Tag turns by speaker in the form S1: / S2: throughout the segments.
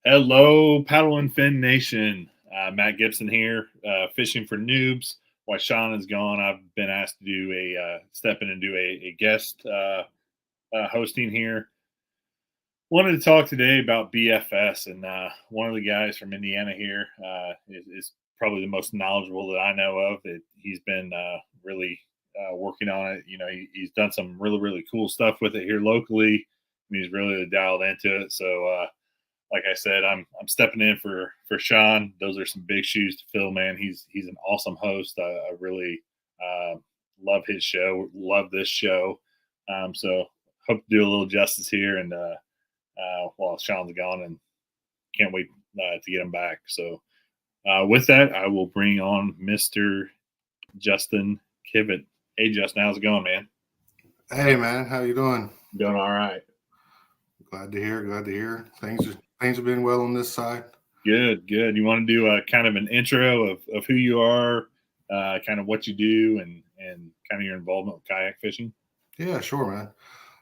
S1: Hello, Paddle and Fin Nation. Matt Gibson here, fishing for Noobs. While Sean is gone, I've been asked to do step in and do a guest hosting here. Wanted to talk today about BFS, and one of the guys from Indiana here is probably the most knowledgeable that I know of. He's been really working on it. He's done some really cool stuff with it here locally, and he's really dialed into it. So, like I said, I'm stepping in for Sean. Those are some big shoes to fill, man. He's an awesome host. I really love his show. Love this show. So hope to do a little justice here, and while Sean's gone, and can't wait to get him back. So with that, I will bring on Mr. Justin Kivett. Hey, Justin, how's it going, man?
S2: Hey, man, how you doing?
S1: Doing all right.
S2: Glad to hear. Glad to hear. Things have been well on this side.
S1: Good. You want to do a kind of an intro of who you are, kind of what you do, and kind of your involvement with kayak fishing?
S2: Yeah, sure, man.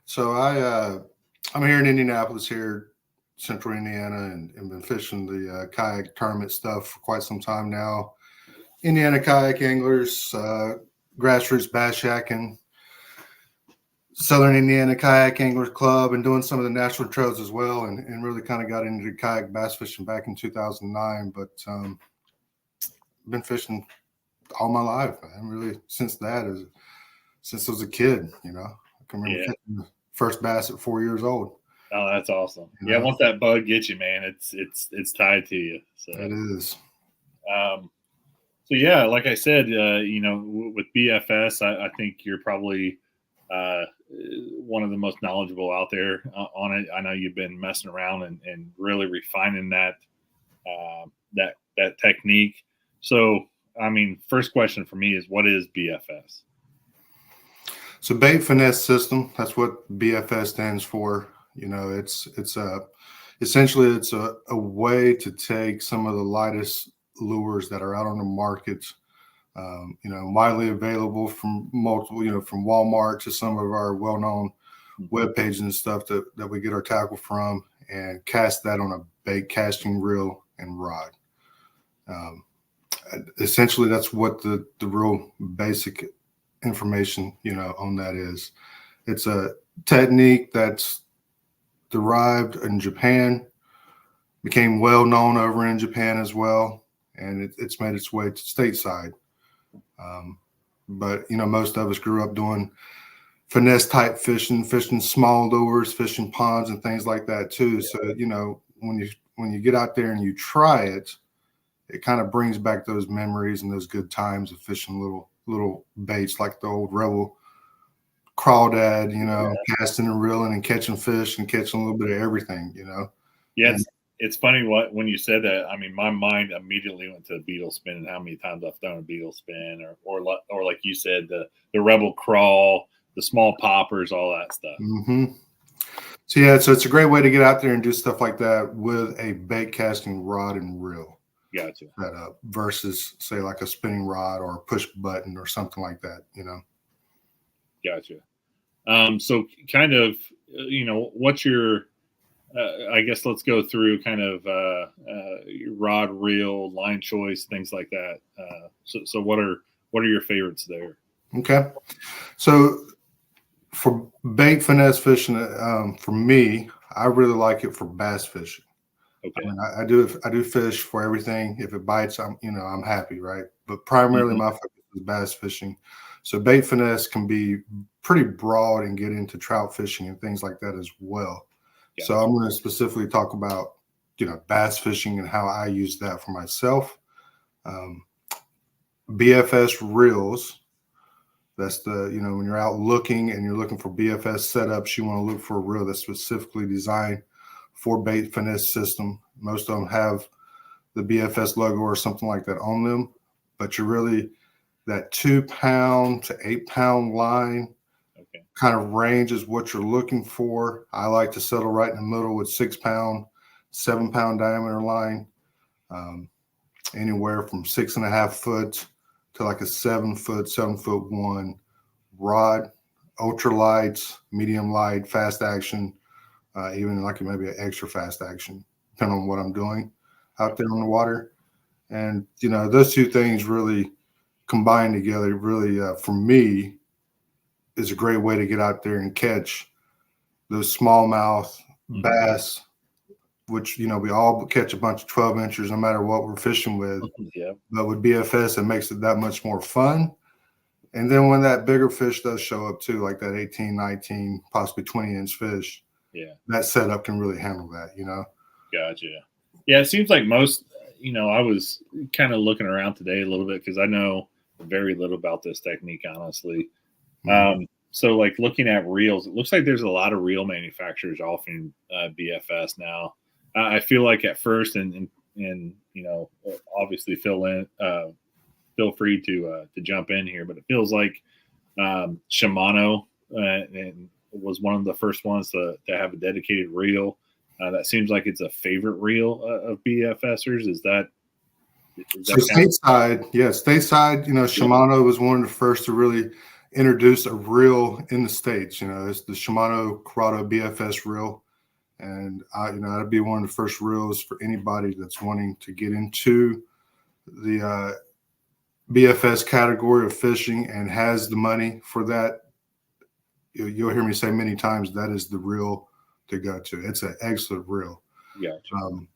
S2: So I'm here in Indianapolis, here, central Indiana, and been fishing the kayak tournament stuff for quite some time now. Indiana kayak anglers, grassroots bass shacking, Southern Indiana Kayak Anglers Club, and doing some of the national trails as well, and really kind of got into kayak bass fishing back in 2009. But been fishing all my life, man. Really since I was a kid. I can remember fishing the first bass at 4 years old.
S1: Oh, that's awesome. Yeah, once that bug gets you, man, it's tied to you. So
S2: it is.
S1: So yeah, like I said, with BFS, I think you're probably one of the most knowledgeable out there on it. I know you've been messing around and really refining that technique. So, I mean, first question for me is, what is BFS?
S2: So bait finesse system. That's what BFS stands for. Essentially it's a way to take some of the lightest lures that are out on the market, widely available from multiple, from Walmart to some of our well-known web pages and stuff that we get our tackle from, and cast that on a bait casting reel and rod. Essentially, that's what the real basic information, on that is. It's a technique that's derived in Japan, became well known over in Japan as well, and it's made its way to stateside. But most of us grew up doing finesse type fishing small lures, fishing ponds and things like that too. Yeah. So when you get out there and you try it, it kind of brings back those memories and those good times of fishing little baits like the old Rebel crawdad, casting and reeling and catching fish and catching a little bit of everything,
S1: Yeah, it's funny when you said that. I mean, my mind immediately went to beetle spin and how many times I've thrown a beetle spin, or like you said, the Rebel crawl, the small poppers, all that stuff.
S2: Mm-hmm. So it's a great way to get out there and do stuff like that with a bait casting rod and reel.
S1: Gotcha.
S2: Setup versus say like a spinning rod or a push button or something like that,
S1: Gotcha. So kind of, what's your, I guess let's go through kind of your rod, reel, line choice, things like that. So what are your favorites there?
S2: Okay. So for bait finesse fishing, for me, I really like it for bass fishing. Okay. I mean, I do fish for everything. If it bites, I'm happy, right? But primarily my focus is bass fishing. So bait finesse can be pretty broad and get into trout fishing and things like that as well. Yeah. So I'm going to specifically talk about, bass fishing and how I use that for myself. BFS reels. That's when you're out looking and you're looking for BFS setups, you want to look for a reel that's specifically designed for bait finesse system. Most of them have the BFS logo or something like that on them, but you're really that 2 pound to 8 pound line kind of range is what you're looking for. I like to settle right in the middle with 6 pound, 7 pound diameter line, anywhere from 6.5 foot to like a 7 foot, 7'1" rod, ultra lights, medium light, fast action, even like maybe an extra fast action depending on what I'm doing out there on the water. And, you know, those two things really combined together really, for me, is a great way to get out there and catch those smallmouth bass, which, you know, we all catch a bunch of 12 inchers no matter what we're fishing with.
S1: Yeah.
S2: But with BFS, it makes it that much more fun. And then when that bigger fish does show up too, like that 18, 19, possibly 20-inch fish,
S1: Yeah,
S2: that setup can really handle that, you know?
S1: gotcha. Yeah, it seems like most, you know, I was kind of looking around today a little bit because I know very little about this technique, honestly. So, like looking at reels, it looks like there's a lot of reel manufacturers offering BFS now. I feel like at first, and you know, obviously feel free to jump in here, but it feels like Shimano and was one of the first ones to have a dedicated reel. That seems like it's a favorite reel of BFSers. Is that
S2: so stateside? Yeah, stateside. You know, Shimano was one of the first to really introduce a reel in the States. You know, it's the Shimano Corrado BFS reel, and you know, that'd be one of the first reels for anybody that's wanting to get into the BFS category of fishing and has the money for that. You'll hear me say many times that is the reel to go to. It's an excellent reel.
S1: Gotcha.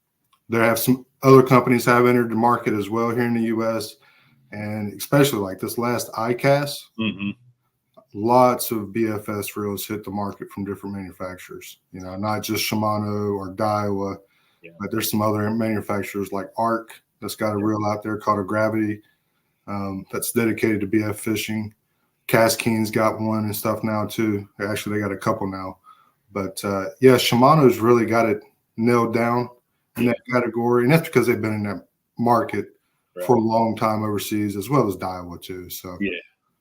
S2: There have some other companies have entered the market as well here in the U.S. and especially like this last ICAST, lots of BFS reels hit the market from different manufacturers. You know, not just Shimano or Daiwa, but there's some other manufacturers like Arc that's got a reel out there called a Gravity that's dedicated to BF fishing. Caskeen's got one and stuff now too. Actually, they got a couple now. But yeah, Shimano's really got it nailed down in that category, and that's because they've been in that market for a long time overseas, as well as Daiwa too. So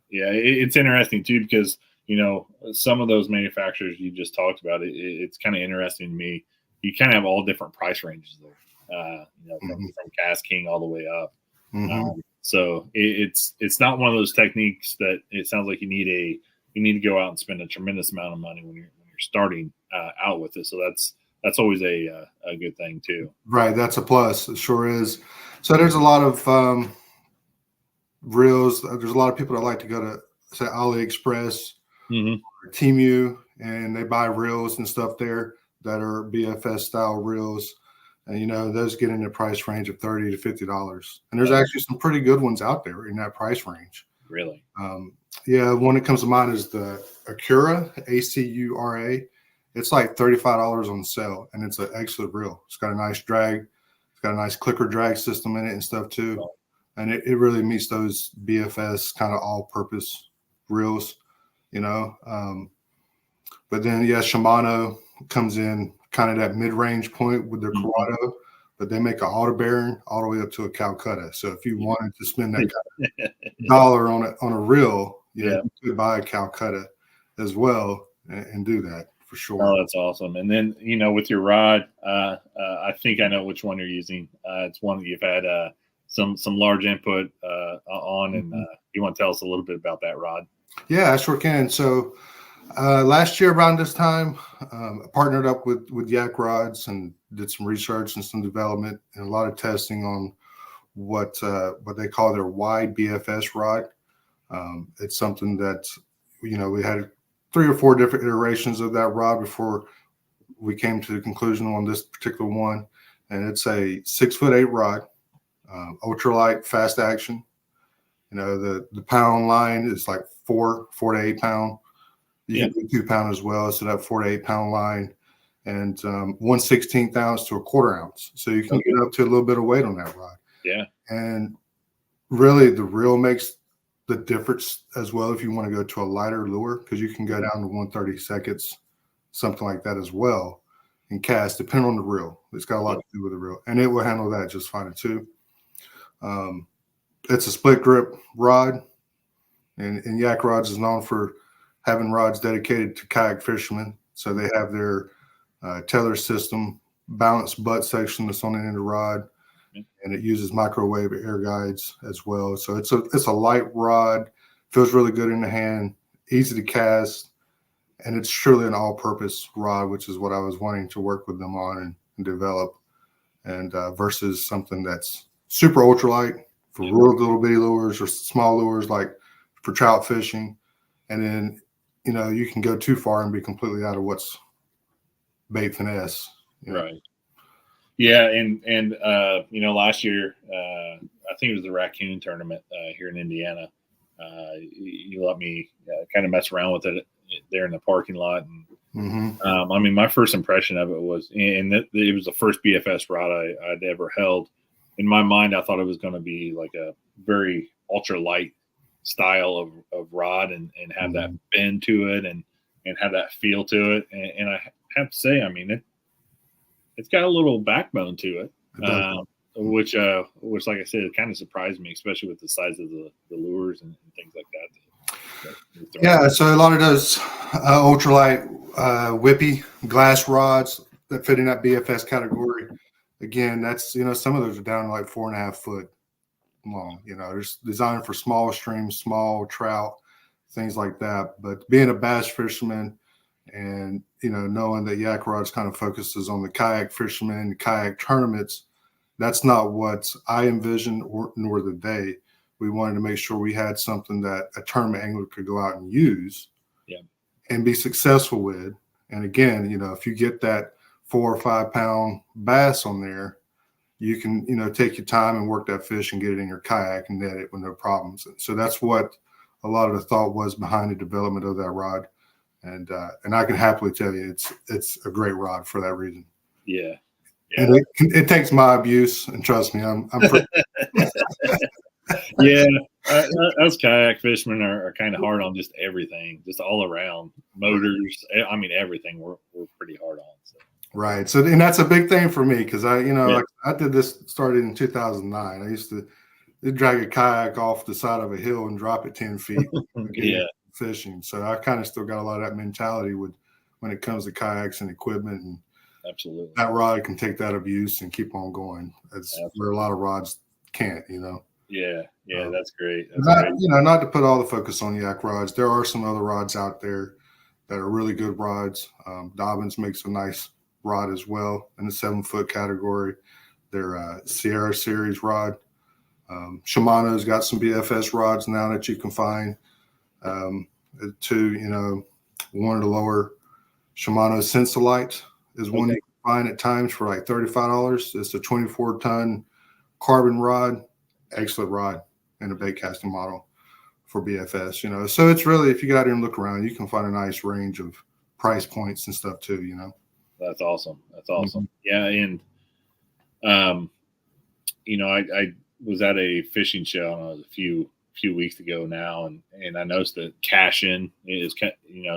S1: it's interesting too because you know some of those manufacturers you just talked about. It's kind of interesting to me. You kind of have all different price ranges there. You know, from Caskeen all the way up. So it's not one of those techniques that it sounds like you need to go out and spend a tremendous amount of money when you're starting out with it. So that's always a good thing too.
S2: Right, that's a plus. It sure is. So there's a lot of reels. There's a lot of people that like to go to say AliExpress or Temu, and they buy reels and stuff there that are BFS style reels. And, you know, those get in the price range of $30 to $50. And there's actually some pretty good ones out there in that price range.
S1: Really?
S2: Yeah, one that comes to mind is the Acura, ACURA. It's like $35 on sale, and it's an excellent reel. It's got a nice drag. It's got a nice clicker drag system in it and stuff too. And it really meets those BFS kind of all-purpose reels, you know. But then, yeah, Shimano comes in kind of that mid-range point with their Corrado, but they make an auto bearing all the way up to a Calcutta. So if you wanted to spend that kind of dollar on a reel, you could buy a Calcutta as well and do that for sure.
S1: Oh, that's awesome. And then, you know, with your rod, I think I know which one you're using. It's one that you've had some large input on, and you want to tell us a little bit about that rod?
S2: Yeah, I sure can. So last year around this time, I partnered up with Yak Rods and did some research and some development and a lot of testing on what they call their wide BFS rod. It's something that, you know, we had 3 or 4 different iterations of that rod before we came to the conclusion on this particular one. And it's a 6'8" rod, ultralight, fast action. You know, the pound line is like 4 to 8 pound. You can do 2 pound as well. So that 4 to 8 pound line, and 1/16 ounce to a 1/4 ounce. So you can get up to a little bit of weight on that rod.
S1: Yeah.
S2: And really the reel makes the difference as well if you want to go to a lighter lure, because you can go down to 1/32, something like that as well, and cast depending on the reel. It's got a lot to do with the reel, and it will handle that just fine too. It's a split grip rod, and Yak Rods is known for having rods dedicated to kayak fishermen. So they have their tether system, balanced butt section that's on the end of the rod, and it uses microwave air guides as well. So it's a light rod, feels really good in the hand, easy to cast, and it's truly an all-purpose rod, which is what I was wanting to work with them on and develop. and versus something that's super ultralight for real little bitty lures or small lures like for trout fishing. And then, you can go too far and be completely out of what's bait finesse.
S1: Right. Yeah. And last year, I think it was the raccoon tournament here in Indiana. You let me kind of mess around with it there in the parking lot. And my first impression of it was, and it was the first BFS rod I'd ever held. In my mind, I thought it was going to be like a very ultralight style of rod and have that bend to it and have that feel to it. And I have to say, it's got a little backbone to it, which like I said, it kind of surprised me, especially with the size of the lures and things like that.
S2: Yeah, so a lot of those ultralight whippy glass rods that fit in that BFS category. Again, that's some of those are down to like 4.5 foot long. They're designed for small streams, small trout, things like that. But being a bass fisherman and knowing that Yak Rods kind of focuses on the kayak fishermen, kayak tournaments, that's not what I envisioned, nor did they. We wanted to make sure we had something that a tournament angler could go out and use and be successful with. And again, if you get that 4 or 5 pound bass on there, you can, take your time and work that fish and get it in your kayak and net it with no problems. And so that's what a lot of the thought was behind the development of that rod. And I can happily tell you it's a great rod for that reason.
S1: Yeah.
S2: And it takes my abuse, and trust me, I'm pretty
S1: yeah, us kayak fishermen are kind of hard on just everything, just all around motors. Everything we're pretty hard on. So.
S2: Right. So, and that's a big thing for me because like I did this started in 2009. I used to drag a kayak off the side of a hill and drop it 10 feet. Fishing. So I kind of still got a lot of that mentality when it comes to kayaks and equipment. And
S1: absolutely,
S2: that rod can take that abuse and keep on going. That's where a lot of rods can't.
S1: Yeah, that's great.
S2: Not to put all the focus on Yak rods. There are some other rods out there that are really good rods. Dobbins makes a nice rod as well in the 7-foot category. Their Sierra series rod. Shimano's got some BFS rods now that you can find. One of the lower Shimano Sensolite is one you can find at times for like $35. It's a 24-ton carbon rod. Excellent rod in a bait casting model for BFS, so it's really, if you go out here and look around, you can find a nice range of price points and stuff too,
S1: That's awesome. Yeah. And I was at a fishing show a few weeks ago now, and I noticed that Cash In is,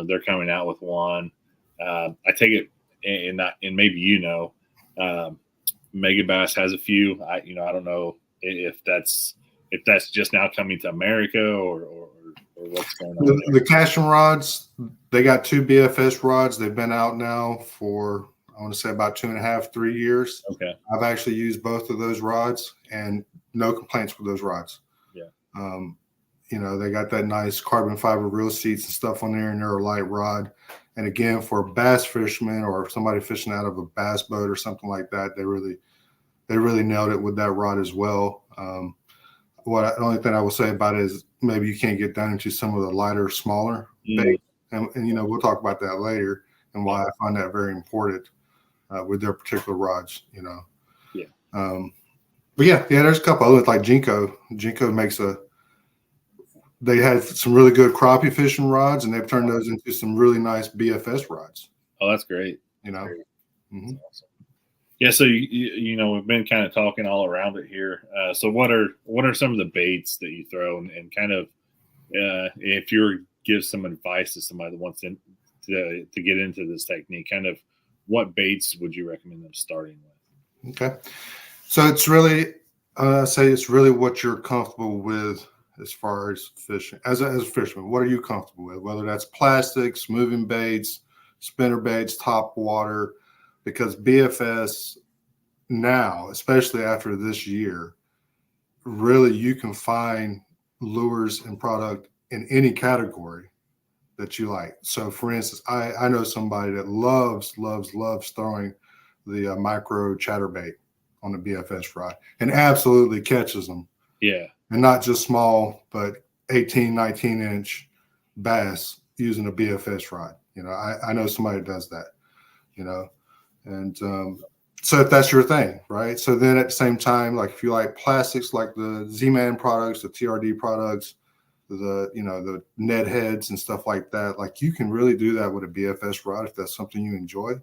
S1: they're coming out with one. I take it, and maybe Megabass has a few. I don't know if that's just now coming to America or what's going on.
S2: The Cash In rods, they got 2 BFS rods. They've been out now for, I want to say, about 2.5, 3 years.
S1: Okay.
S2: I've actually used both of those rods and no complaints with those rods.
S1: Yeah.
S2: They got that nice carbon fiber reel seats and stuff on there, and they're a light rod. And again, for a bass fisherman or somebody fishing out of a bass boat or something like that, they really nailed it with that rod as well. The only thing I will say about it is maybe you can't get down into some of the lighter, smaller bait. And we'll talk about that later and why I find that very important with their particular rods,
S1: Yeah.
S2: But there's a couple others like Jinko. Jinko they had some really good crappie fishing rods, and they've turned those into some really nice BFS rods.
S1: Oh, that's great.
S2: Great.
S1: Mm-hmm. That's awesome. Yeah, so we've been kind of talking all around it here. So what are some of the baits that you throw, and kind of if you were to give some advice to somebody that wants to get into this technique, kind of what baits would you recommend them starting with?
S2: Okay, so it's really it's really what you're comfortable with as far as fishing. As a fisherman, what are you comfortable with? Whether that's plastics, moving baits, spinner baits, top water. Because BFS now, especially after this year, really you can find lures and product in any category that you like. So, for instance, I know somebody that loves throwing the micro chatterbait on the BFS rod and absolutely catches them.
S1: Yeah.
S2: And not just small, but 18, 19-inch bass using a BFS rod. I know somebody does that, and so if that's your thing, right? So then at the same time, like if you like plastics, like the Z-Man products, the TRD products, the Ned heads and stuff like that, like you can really do that with a BFS rod if that's something you enjoy.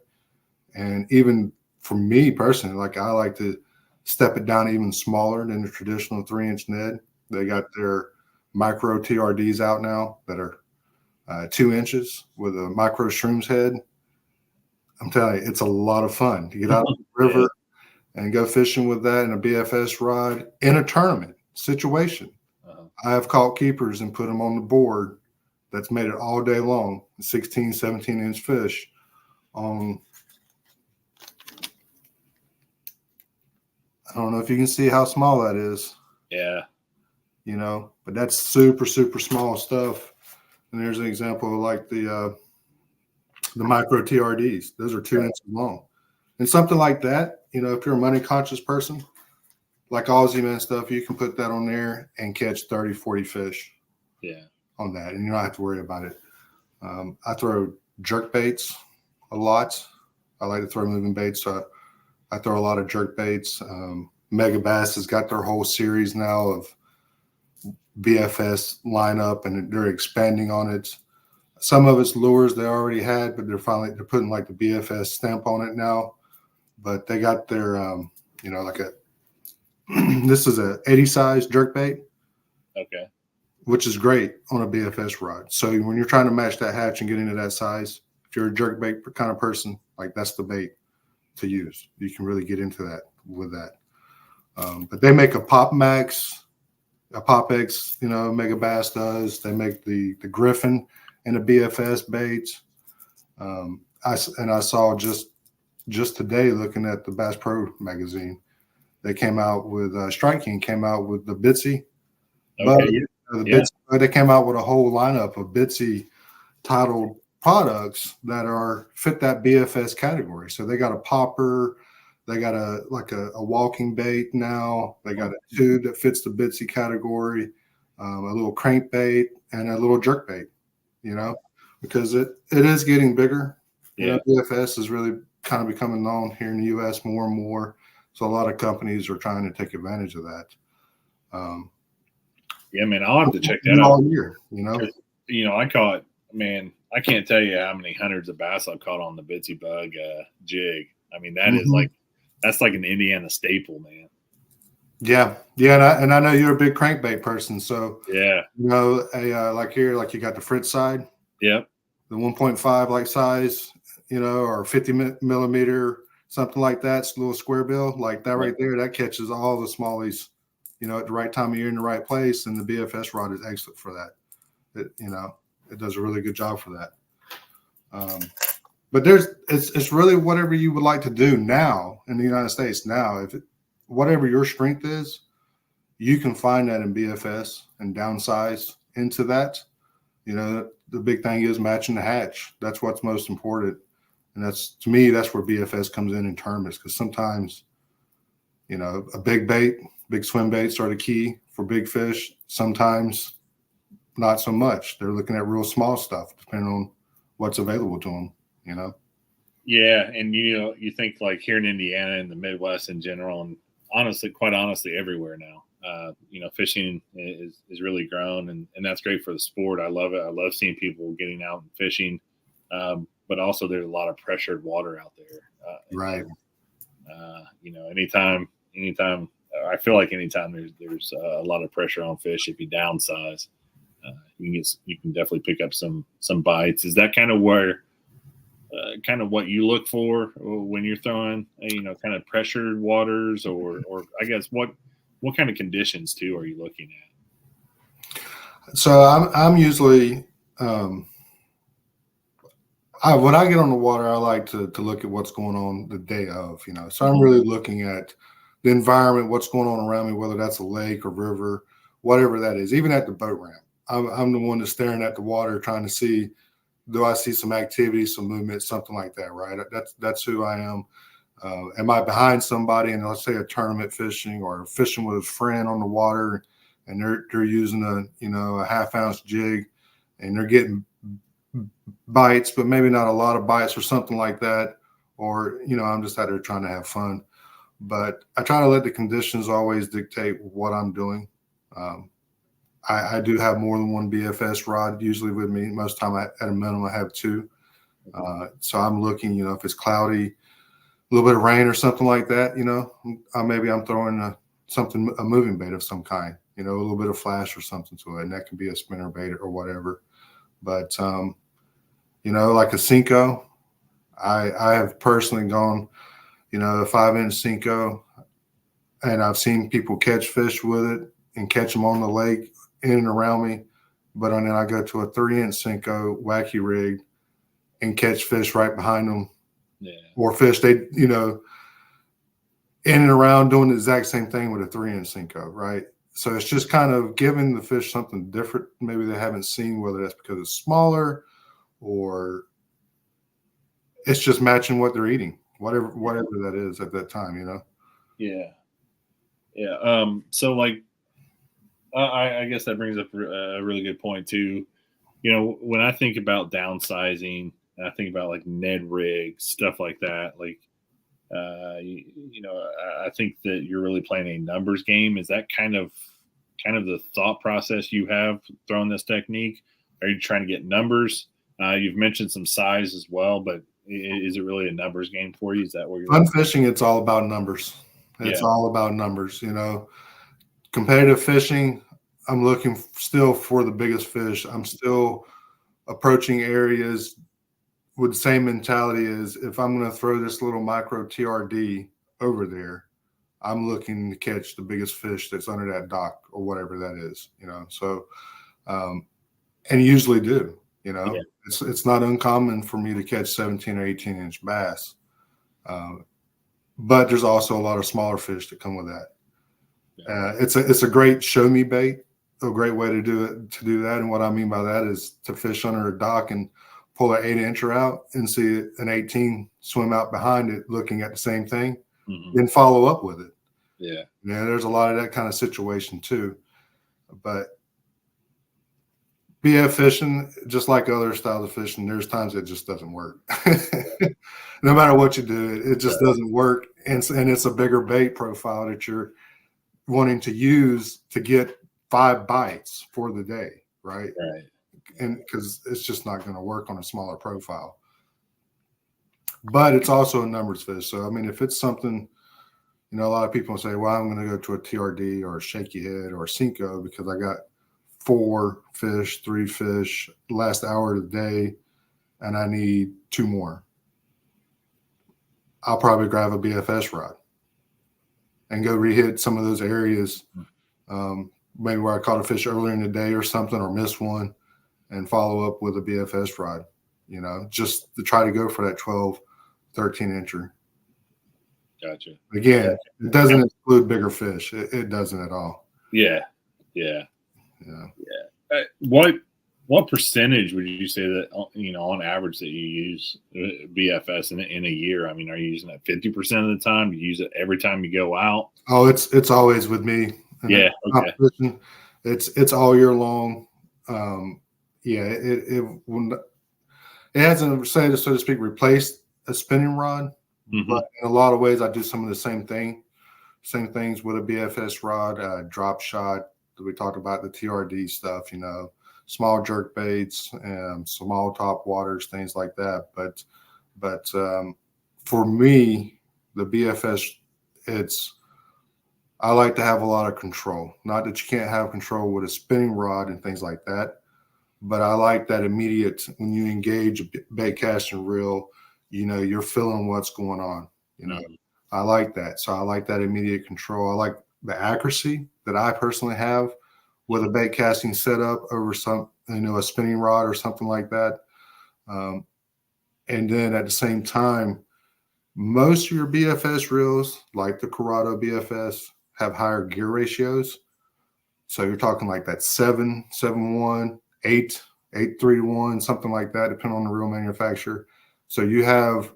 S2: And even for me personally, like I like to step it down even smaller than the traditional 3-inch Ned. They got their micro TRDs out now that are 2 inches with a micro shrooms head. I'm telling you, it's a lot of fun to get out of the river and go fishing with that and a BFS rod in a tournament situation. I have caught keepers and put them on the board that's made it all day long, 16, 17-inch fish on. I don't know if you can see how small that is.
S1: Yeah.
S2: But that's super, super small stuff. And there's an example of like the micro TRDs. Those are 2 inches long. And something like that, if you're a money conscious person, like Aussie Man stuff, you can put that on there and catch 30, 40 fish.
S1: Yeah.
S2: On that. And you don't have to worry about it. I throw jerk baits a lot. I like to throw moving baits. So I throw a lot of jerk baits. Mega Bass has got their whole series now of BFS lineup, and they're expanding on it. Some of it's lures they already had, but they're putting like the BFS stamp on it now. But they got their like this is a 80 size jerk bait.
S1: Okay.
S2: Which is great on a BFS rod. So when you're trying to match that hatch and get into that size, if you're a jerk bait kind of person, like that's the bait to use. You can really get into that with that. But they make a Pop Max, a Pop X, Mega Bass does. They make the Griffin and the BFS baits. I saw just today looking at the Bass Pro magazine, they came out with Strike King came out with the Bitsy.
S1: Okay.
S2: They came out with a whole lineup of Bitsy titled products that fit that BFS category. So they got a popper, they got a walking bait now, they got a tube that fits the Bitsy category, a little crankbait, and a little jerk bait. Because it is getting bigger.
S1: Yeah.
S2: BFS is really kind of becoming known here in the U.S. more and more. So a lot of companies are trying to take advantage of that.
S1: Yeah, man, I'll have to check that out.
S2: All year,
S1: I caught, man, I can't tell you how many hundreds of bass I've caught on the Bitsy Bug jig. I mean, that is that's like an Indiana staple, man.
S2: Yeah, and I know you're a big crankbait person, so
S1: yeah,
S2: like here, like you got the Fritz side,
S1: yep,
S2: the 1.5 like size, or 50 millimeter, something like that, it's a little square bill like that right there. That catches all the smallies. At the right time of year in the right place, and the BFS rod is excellent for that. It does a really good job for that. But it's really whatever you would like to do now in the United States. Now, whatever your strength is, you can find that in BFS and downsize into that. The big thing is matching the hatch. That's what's most important, and that's where BFS comes in tournaments, because sometimes, a big bait. Big swim baits are the key for big fish. Sometimes not so much. They're looking at real small stuff, depending on what's available to them,
S1: Yeah, and you think like here in Indiana and the Midwest in general, and quite honestly, everywhere now, fishing is really grown, and that's great for the sport. I love it. I love seeing people getting out and fishing, but also there's a lot of pressured water out there.
S2: Right.
S1: Anytime. I feel like anytime there's a lot of pressure on fish, if you downsize, you can definitely pick up some bites. Is that kind of where, kind of what you look for when you're throwing, kind of pressured waters, or I guess what kind of conditions too are you looking at?
S2: So I'm usually when I get on the water, I like to look at what's going on the day of, So I'm really looking at the environment, what's going on around me, whether that's a lake or river, whatever that is. Even at the boat ramp, I'm the one that's staring at the water, trying to see, do I see some activity, some movement, something like that, right? That's who I am. Am I behind somebody, and let's say a tournament fishing or fishing with a friend on the water, and they're using a half-ounce jig, and they're getting bites, but maybe not a lot of bites or something like that. Or, I'm just out there trying to have fun. But I try to let the conditions always dictate what I'm doing. I do have more than one BFS rod usually with me. Most time, at a minimum, I have two. So I'm looking, if it's cloudy, a little bit of rain or something like that, maybe I'm throwing a moving bait of some kind, a little bit of flash or something to it. And that can be a spinner bait or whatever. But, like a Cinco, I have personally gone, a 5-inch Cinco, and I've seen people catch fish with it and catch them on the lake in and around me. But then I go to a 3-inch Cinco wacky rig and catch fish right behind them.
S1: Yeah.
S2: Or fish they, in and around doing the exact same thing with a 3-inch Cinco, right? So it's just kind of giving the fish something different. Maybe they haven't seen, whether that's because it's smaller or it's just matching what they're eating, whatever that is at that time,
S1: Yeah. Yeah. So like, I guess that brings up a really good point too. When I think about downsizing, I think about like Ned rigs, stuff like that. Like, I think that you're really playing a numbers game. Is that kind of the thought process you have throwing this technique? Are you trying to get numbers? You've mentioned some size as well, but is it really a numbers game for you? Is that where you're
S2: fun fishing? It's all about numbers. It's all about numbers. Competitive fishing, I'm looking still for the biggest fish. I'm still approaching areas with the same mentality as if I'm going to throw this little micro TRD over there, I'm looking to catch the biggest fish that's under that dock or whatever that is, so, and usually do, it's not uncommon for me to catch 17 or 18-inch bass. But there's also a lot of smaller fish that come with that. It's a great show me bait, a great way to do that. And what I mean by that is to fish under a dock and pull an 8-incher out and see an 18 swim out behind it, looking at the same thing, then follow up with it.
S1: Yeah.
S2: There's a lot of that kind of situation too. But BF fishing, just like other styles of fishing, there's times it just doesn't work. No matter what you do, it just doesn't work. And it's a bigger bait profile that you're wanting to use to get 5 bites for the day, right?
S1: Right.
S2: And because it's just not going to work on a smaller profile. But it's also a numbers fish. So, I mean, if it's something, a lot of people say, well, I'm going to go to a TRD or a shaky head or a Cinco because I got 4 fish, 3 fish last hour of the day, and I need 2 more. I'll probably grab a BFS rod and go rehit some of those areas, maybe where I caught a fish earlier in the day or something, or missed one, and follow up with a BFS rod, just to try to go for that 12, 13-incher.
S1: Gotcha.
S2: Again, it doesn't exclude bigger fish. It doesn't at all.
S1: Yeah. What percentage would you say that, on average, that you use BFS in a year? I mean, are you using it 50% of the time? Do you use it every time you go out?
S2: Oh, it's always with me.
S1: Yeah. Okay.
S2: It's all year long. It hasn't, so to speak, replaced a spinning rod, but in a lot of ways, I do some of the same things with a BFS rod, drop shot. We talked about the TRD stuff, small jerk baits and small top waters, things like that. But for me, the BFS, I like to have a lot of control. Not that you can't have control with a spinning rod and things like that, but I like that immediate, when you engage a bait casting reel, you're feeling what's going on. I like that. So I like that immediate control. I like the accuracy that I personally have with a bait casting setup over some, a spinning rod or something like that. And then at the same time, most of your BFS reels, like the Corrado BFS, have higher gear ratios. So you're talking like that 7-7-1, 8-3-1, something like that, depending on the reel manufacturer. So you have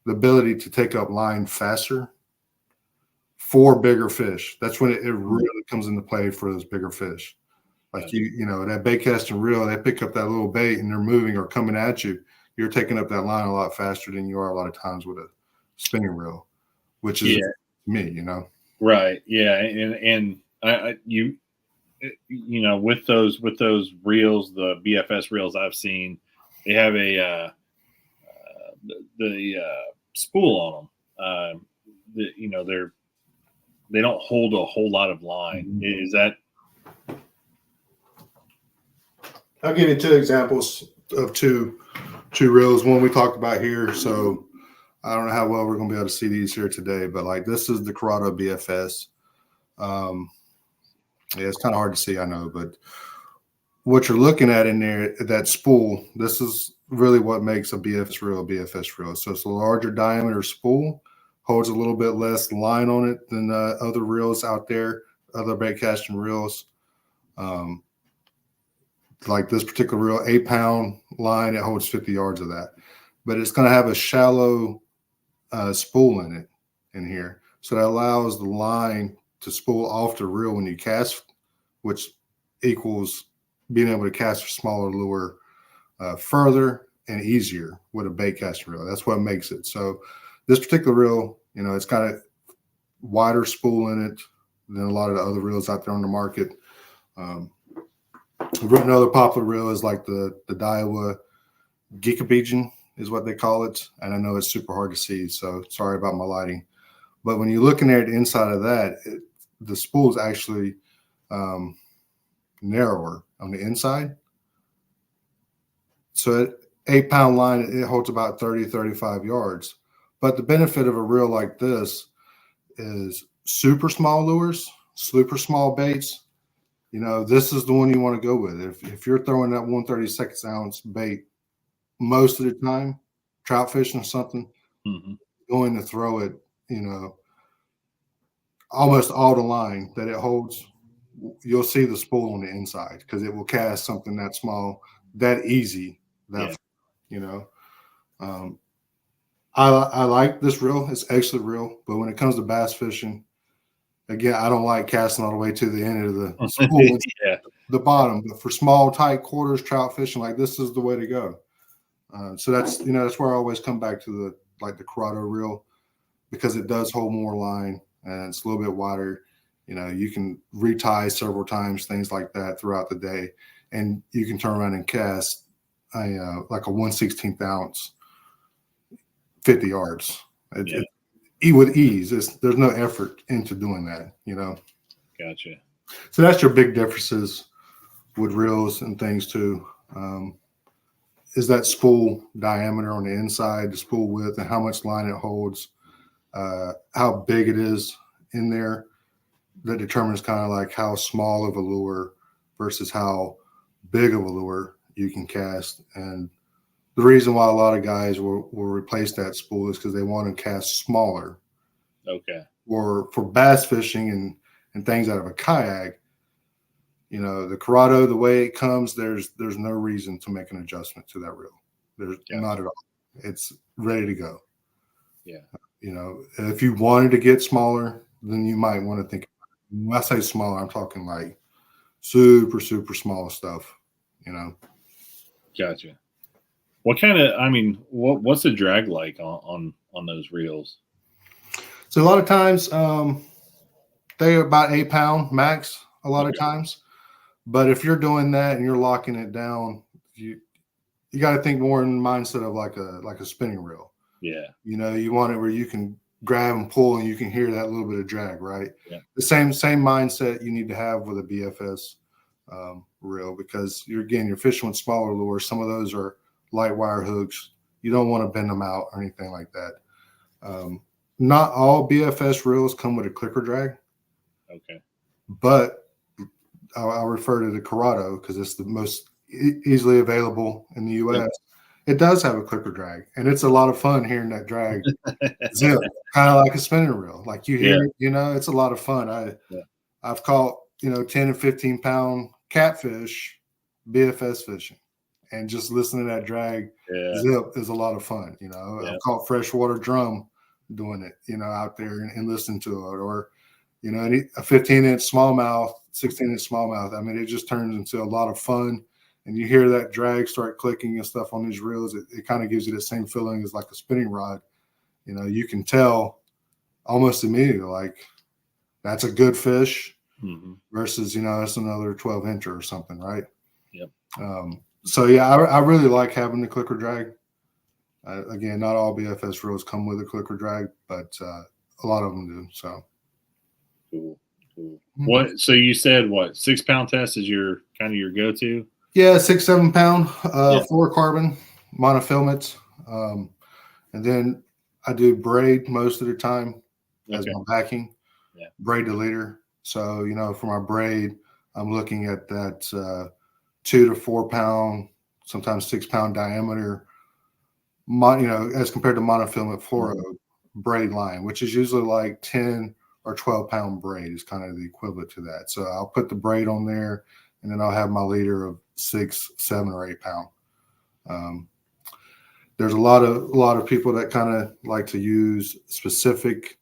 S2: the ability to take up line faster for bigger fish. That's when it really comes into play for those bigger fish. Like you know, that bait casting reel, they pick up that little bait and they're moving or coming at you. You're taking up that line a lot faster than you are a lot of times with a spinning reel, which is me, you know.
S1: Right. Yeah. And you know, with those reels, the BFS reels I've seen, they have a the spool on them. You know, they don't hold a whole lot of line. Is that?
S2: I'll give you 2 examples of two reels. One we talked about here. So I don't know how well we're going to be able to see these here today, but like this is the Corrado BFS. Yeah, it's kind of hard to see, I know, but what you're looking at in there, that spool, this is really what makes a BFS reel a BFS reel. So it's a larger diameter spool, holds a little bit less line on it than other reels out there, other bait casting reels. Like this particular reel, 8-pound line, it holds 50 yards of that. But it's going to have a shallow spool in here. So that allows the line to spool off the reel when you cast, which equals being able to cast a smaller lure further and easier with a bait casting reel. That's what makes it. So this particular reel, you know, it's got a wider spool in it than a lot of the other reels out there on the market. Another popular reel is like the Daiwa Geekabejan is what they call it. And I know it's super hard to see, so sorry about my lighting. But when you're looking at the inside of that, the spool is actually narrower on the inside. So at 8-pound line, it holds about 30, 35 yards. But the benefit of a reel like this is super small lures, super small baits. You know, this is the one you want to go with. If you're throwing that 1/32 ounce bait most of the time, trout fishing or something, going to throw it, you know, almost all the line that it holds, you'll see the spool on the inside because it will cast something that small, that easy, you know. I like this reel. It's excellent reel, but when it comes to bass fishing, again, I don't like casting all the way to the end of the spool, the bottom. But for small, tight quarters, trout fishing, like this is the way to go. So that's, you know, that's where I always come back to the Corrado reel, because it does hold more line and it's a little bit wider. You know, you can retie several times, things like that throughout the day, and you can turn around and cast like a 1/16 ounce, 50 yards. With ease. There's no effort into doing that, you know.
S1: Gotcha.
S2: So that's your big differences with reels and things too. Is that spool diameter on the inside, the spool width, and how much line it holds, how big it is in there. That determines kind of like how small of a lure versus how big of a lure you can cast. And the reason why a lot of guys will replace that spool is because they want to cast smaller.
S1: Okay.
S2: Or for bass fishing and things out of a kayak, you know, the Corrado, the way it comes, there's no reason to make an adjustment to that reel. There's not at all. It's ready to go.
S1: Yeah.
S2: You know, if you wanted to get smaller, then you might want to think. When I say smaller, I'm talking like super, super small stuff, you know.
S1: Gotcha. What kind of, I mean, what's the drag like on those reels?
S2: So a lot of times they're about 8-pound max a lot of times. But if you're doing that and you're locking it down, you got to think more in the mindset of like a spinning reel. Yeah. You know, you want it where you can grab and pull and you can hear that little bit of drag, right? Yeah. The same mindset you need to have with a BFS reel, because you're fishing with smaller lures. Some of those are light wire hooks. You don't want to bend them out or anything like that. Not all BFS reels come with a clicker drag. Okay. But I'll refer to the Corrado because it's the most easily available in the U.S. Yeah. It does have a clicker drag, and it's a lot of fun hearing that drag zip, kind of like a spinning reel. Like you hear it, you know, it's a lot of fun. I've caught, you know, 10 and 15-pound catfish BFS fishing, and just listening to that drag
S1: Yeah.
S2: zip is a lot of fun. You know,
S1: Yeah.
S2: I've caught freshwater drum doing it, you know, out there and listening to it, or, you know, a 15-inch smallmouth, 16-inch smallmouth. I mean, it just turns into a lot of fun. And you hear that drag start clicking and stuff on these reels. It kind of gives you the same feeling as like a spinning rod. You know, you can tell almost immediately, like, that's a good fish versus, you know, that's another 12-incher or something, right?
S1: Yep.
S2: So, yeah, I really like having the clicker drag. Again, not all BFS reels come with a clicker drag, but a lot of them do. So
S1: cool. What? So you said what? 6 pound test is your kind of your go-to?
S2: Yeah, 6-7 pound fluorocarbon monofilament, and then I do braid most of the time as my backing.
S1: Yeah.
S2: Braid the leader. So, you know, for my braid, I'm looking at that 2 to 4 pound, sometimes 6 pound diameter, you know, as compared to monofilament fluoro braid line, which is usually like 10 or 12 pound braid is kind of the equivalent to that. So I'll put the braid on there, and then I'll have my leader of 6, 7, or 8 pound. There's a lot of people that kind of like to use specific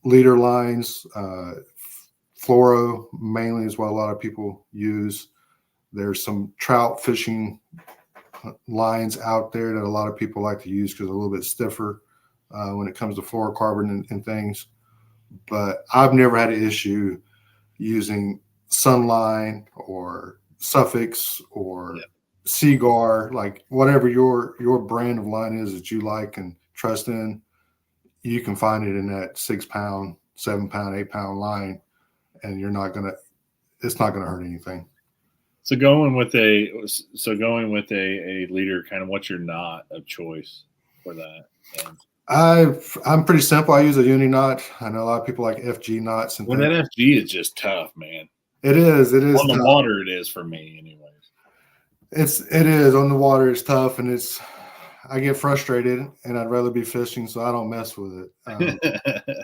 S2: leader lines. Fluoro mainly is what a lot of people use. There's some trout fishing lines out there that a lot of people like to use because they're a little bit stiffer when it comes to fluorocarbon and things. But I've never had an issue using Sunline or Suffix or Seagar, like whatever your brand of line is that you like and trust in. You can find it in that 6 pound, 7 pound, 8 pound line, and it's not gonna hurt anything.
S1: So going with a leader, kind of what's your knot of choice for that?
S2: I'm pretty simple. I use a uni knot. I know a lot of people like FG knots and
S1: things. That FG is just tough, man.
S2: It is. It is
S1: on the
S2: tough.
S1: Water. It is for me, anyways.
S2: It is on the water. It's tough, and I get frustrated, and I'd rather be fishing, so I don't mess with it.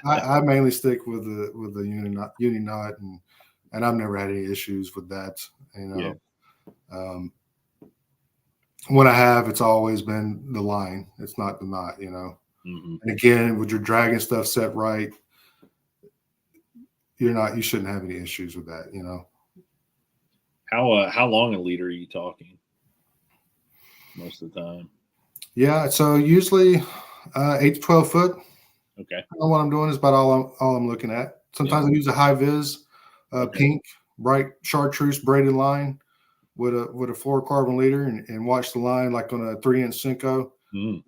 S2: I mainly stick with the uni knot, and I've never had any issues with that. You know, when I have, it's always been the line. It's not the knot. You know, and again, with your dragging stuff set right, you shouldn't have any issues with that. You know.
S1: How long a leader are you talking? Most of the time.
S2: Yeah, so usually 8 to 12 foot.
S1: Okay.
S2: What I'm doing is about all I'm looking at. Sometimes I use a high vis, pink, bright chartreuse braided line with a fluorocarbon leader and watch the line like on a 3-inch Senko.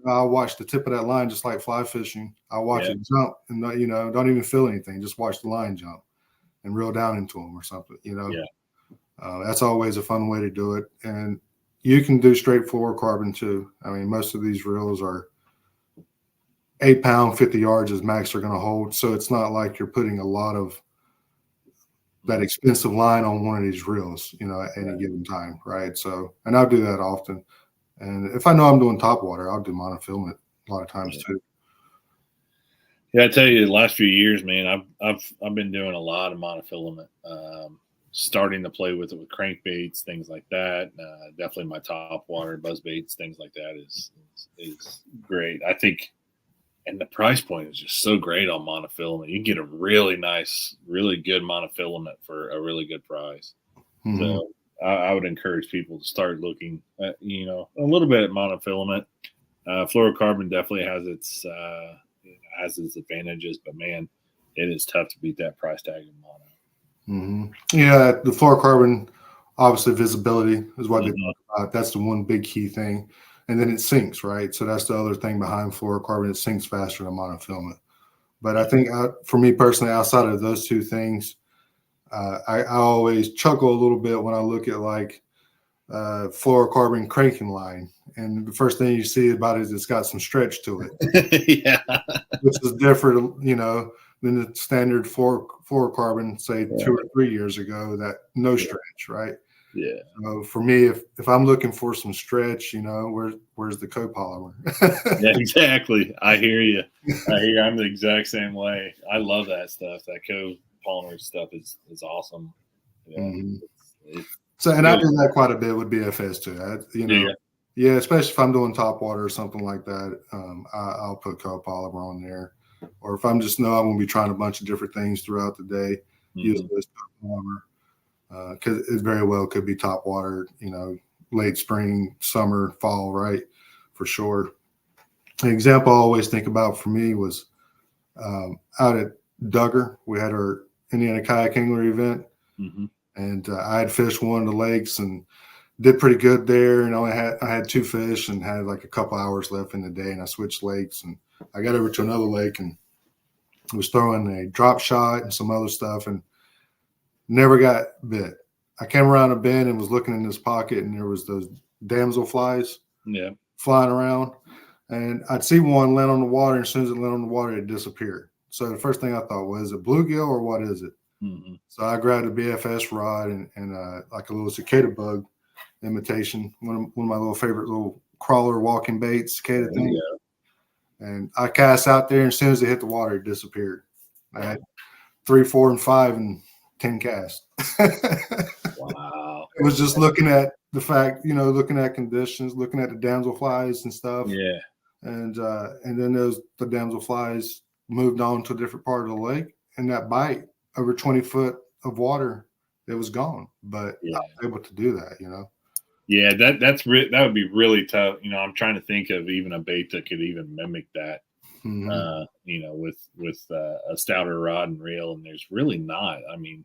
S2: I'll watch the tip of that line just like fly fishing. I'll watch it jump and don't even feel anything. Just watch the line jump and reel down into them or something. You know, that's always a fun way to do it. And you can do straight fluorocarbon too. I mean, most of these reels are 8 pound, 50 yards is max they're going to hold. So it's not like you're putting a lot of that expensive line on one of these reels, you know, at any given time, right? So, and I'll do that often. And if I know I'm doing top water, I'll do monofilament a lot of times too.
S1: Yeah, I tell you, the last few years, man, I've been doing a lot of monofilament. Starting to play with it with crankbaits, things like that. Definitely my top water buzz baits, things like that is great. I think, and the price point is just so great on monofilament. You can get a really nice, really good monofilament for a really good price. So I would encourage people to start looking at, you know, a little bit at monofilament. Fluorocarbon definitely has its advantages, but man, it is tough to beat that price tag in mono.
S2: Yeah, the fluorocarbon, obviously visibility is what they talk about. That's the one big key thing. And then it sinks, right? So that's the other thing behind fluorocarbon. It sinks faster than monofilament. But I think for me personally, outside of those two things, I always chuckle a little bit when I look at like fluorocarbon cranking line. And the first thing you see about it is it's got some stretch to it. Which is different, you know, than the standard fluorocarbon, say 2 or 3 years ago, that no stretch, right?
S1: Yeah.
S2: So for me, if I'm looking for some stretch, you know, where's the copolymer?
S1: Yeah, exactly. I hear you. I'm the exact same way. I love that stuff. That copolymer stuff is awesome. Yeah.
S2: So, and I do that quite a bit with BFS too. Yeah, especially if I'm doing top water or something like that. I'll put copolymer on there, or if I'm just know I'm going to be trying a bunch of different things throughout the day, use this copolymer because it very well could be top water. Late spring, summer, fall, right? For sure. An example I always think about for me was out at Duggar. We had our Indiana Kayak Angler event, and I had fished one of the lakes and did pretty good there. And I had 2 fish and had like a couple hours left in the day, and I switched lakes and I got over to another lake and was throwing a drop shot and some other stuff and never got bit. I came around a bend and was looking in this pocket and there was those damselflies flying around. And I'd see one land on the water, and as soon as it landed on the water, it disappeared. So the first thing I thought was, is it bluegill or what is it? So I grabbed a BFS rod and like a little cicada bug imitation, one of my little favorite little crawler walking baits, cicada thing. And I cast out there, and as soon as it hit the water, it disappeared. I had 3, 4, and 5 and 10 casts.
S1: Wow.
S2: It was just looking at the fact, looking at conditions, looking at the damselflies and stuff.
S1: Yeah.
S2: And then the damselflies moved on to a different part of the lake, and that bite over 20 foot of water, it was gone. But I was able to do that,
S1: Yeah, that would be really tough. I'm trying to think of even a bait that could even mimic that. With a stouter rod and reel, and there's really not. I mean,